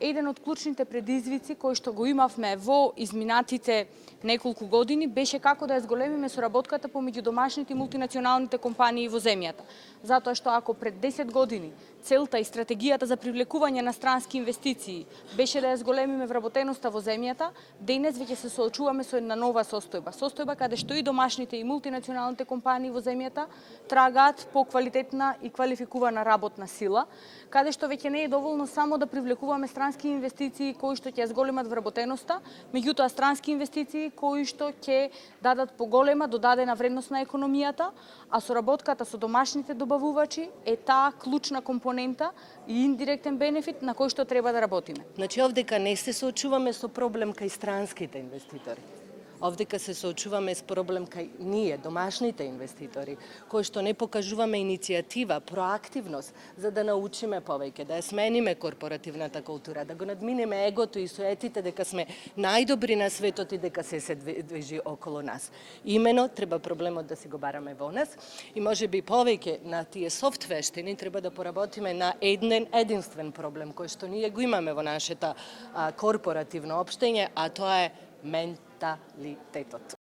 еден од клучните предизвици кои што го имавме во изминатите неколку години беше како да ја зголемиме соработката помеѓу домашните и мултинационалните компании во земјата. Затоа што ако пред 10 години целта и стратегијата за привлекување на странски инвестиции беше да ја зголемиме вработеноста во земјата, денес веќе се соочуваме со една нова состојба. Состојба каде што и домашните и мултинационалните компании во земјата трагаат по квалитетна и квалификувана работна сила, каде што веќе не е доволно само да привлекуваме странски инвестиции кои што ќе ја зголемат вработеноста, меѓутоа странски инвестиции кои што ќе дадат поголема додадена вредност на економијата, а соработката со домашните добавувачи е таа клучна компонента и индиректен бенефит на кој што треба да работиме. Значи, овдека не се соочуваме со проблем кај странските инвеститори. Овдека се соочуваме с проблем кај ние, домашните инвеститори, кои што не покажуваме иницијатива, проактивност, за да научиме повеќе, да ја смениме корпоративната култура, да го надминеме егото и суетите дека сме најдобри на светот и дека се движи околу нас. Имено треба проблемот да си го бараме во нас и можеби повеќе на тие софт вештини треба да поработиме на единствен проблем кој што ние го имаме во нашето корпоративно општење, а тоа е менталитетот.